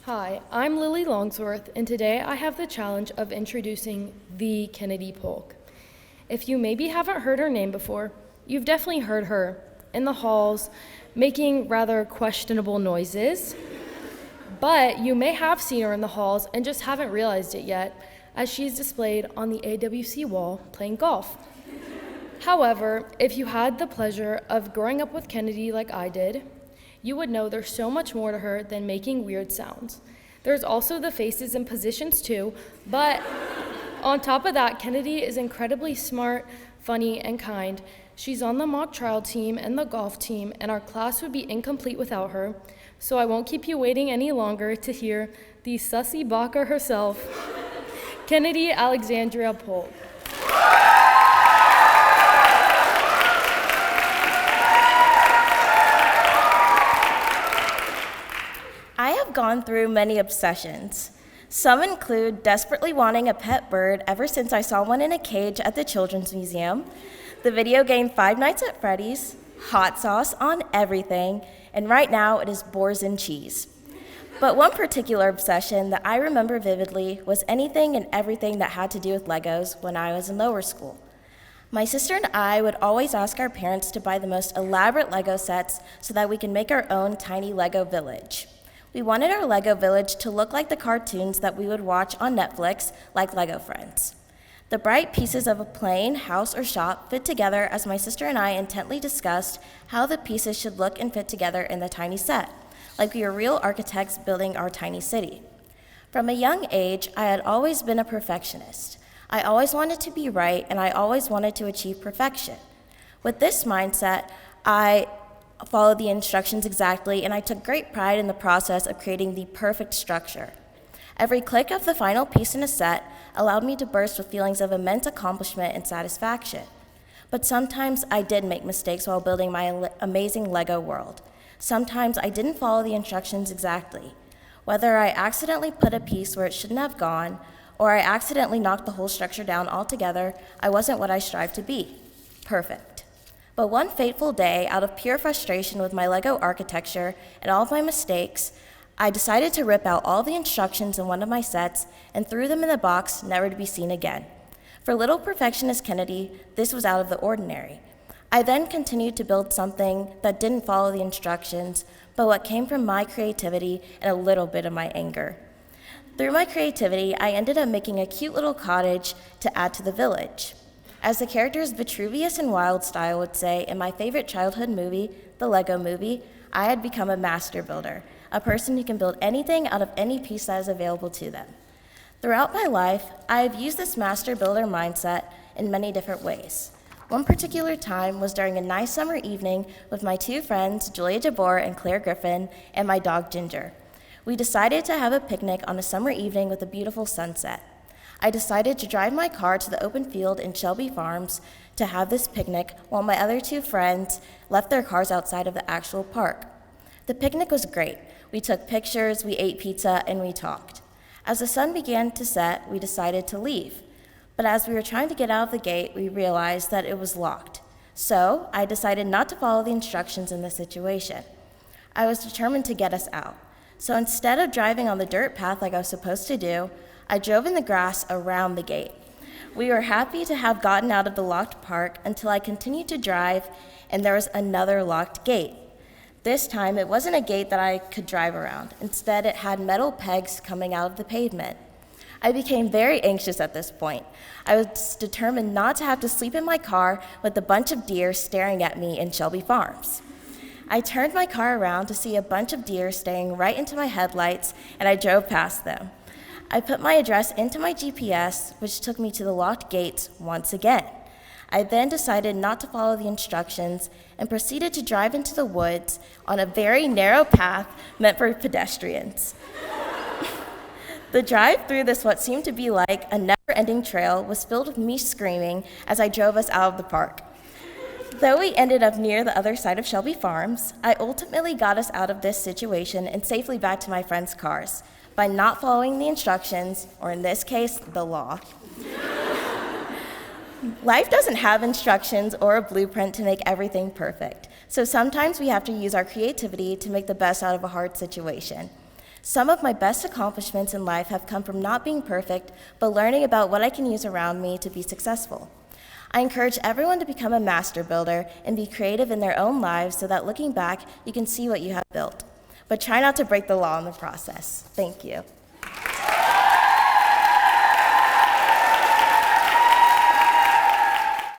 Hi, I'm Lily Longsworth, and today I have the challenge of introducing the Kennedy Polk. If you maybe haven't heard her name before, you've definitely heard her in the halls making rather questionable noises, but you may have seen her in the halls and just haven't realized it yet, as she's displayed on the AWC wall playing golf. However, if you had the pleasure of growing up with Kennedy like I did, you would know there's so much more to her than making weird sounds. There's also the faces and positions too, but on top of that, Kennedy is incredibly smart, funny, and kind. She's on the mock trial team and the golf team, and our class would be incomplete without her, so I won't keep you waiting any longer to hear the sussy Baka herself, Kennedy Alexandria Polk. I have gone through many obsessions. Some include desperately wanting a pet bird ever since I saw one in a cage at the Children's Museum, the video game Five Nights at Freddy's, hot sauce on everything, and right now it is boars and cheese. But one particular obsession that I remember vividly was anything and everything that had to do with Legos when I was in lower school. My sister and I would always ask our parents to buy the most elaborate Lego sets so that we can make our own tiny Lego village. We wanted our Lego village to look like the cartoons that we would watch on Netflix, like Lego Friends. The bright pieces of a plane, house, or shop fit together as my sister and I intently discussed how the pieces should look and fit together in the tiny set, like we were real architects building our tiny city. From a young age, I had always been a perfectionist. I always wanted to be right, and I always wanted to achieve perfection. With this mindset, I followed the instructions exactly, and I took great pride in the process of creating the perfect structure. Every click of the final piece in a set allowed me to burst with feelings of immense accomplishment and satisfaction. But sometimes I did make mistakes while building my amazing Lego world. Sometimes I didn't follow the instructions exactly. Whether I accidentally put a piece where it shouldn't have gone, or I accidentally knocked the whole structure down altogether, I wasn't what I strived to be. Perfect. But one fateful day, out of pure frustration with my Lego architecture and all of my mistakes, I decided to rip out all the instructions in one of my sets and threw them in the box, never to be seen again. For little perfectionist Kennedy, this was out of the ordinary. I then continued to build something that didn't follow the instructions, but what came from my creativity and a little bit of my anger. Through my creativity, I ended up making a cute little cottage to add to the village. As the characters Vitruvius and Wildstyle would say in my favorite childhood movie, the Lego Movie, I had become a master builder, a person who can build anything out of any piece that is available to them. Throughout my life, I have used this master builder mindset in many different ways. One particular time was during a nice summer evening with my two friends, Julia DeBoer and Claire Griffin, and my dog Ginger. We decided to have a picnic on a summer evening with a beautiful sunset. I decided to drive my car to the open field in Shelby Farms to have this picnic while my other two friends left their cars outside of the actual park. The picnic was great. We took pictures, we ate pizza, and we talked. As the sun began to set, we decided to leave. But as we were trying to get out of the gate, we realized that it was locked. So I decided not to follow the instructions in this situation. I was determined to get us out. So instead of driving on the dirt path like I was supposed to do, I drove in the grass around the gate. We were happy to have gotten out of the locked park until I continued to drive and there was another locked gate. This time, it wasn't a gate that I could drive around. Instead, it had metal pegs coming out of the pavement. I became very anxious at this point. I was determined not to have to sleep in my car with a bunch of deer staring at me in Shelby Farms. I turned my car around to see a bunch of deer staring right into my headlights, and I drove past them. I put my address into my GPS, which took me to the locked gates once again. I then decided not to follow the instructions and proceeded to drive into the woods on a very narrow path meant for pedestrians. The drive through this what seemed to be like a never-ending trail was filled with me screaming as I drove us out of the park. Though we ended up near the other side of Shelby Farms, I ultimately got us out of this situation and safely back to my friends' cars by not following the instructions, or in this case, the law. Life doesn't have instructions or a blueprint to make everything perfect, so sometimes we have to use our creativity to make the best out of a hard situation. Some of my best accomplishments in life have come from not being perfect, but learning about what I can use around me to be successful. I encourage everyone to become a master builder and be creative in their own lives so that looking back, you can see what you have built. But try not to break the law in the process. Thank you.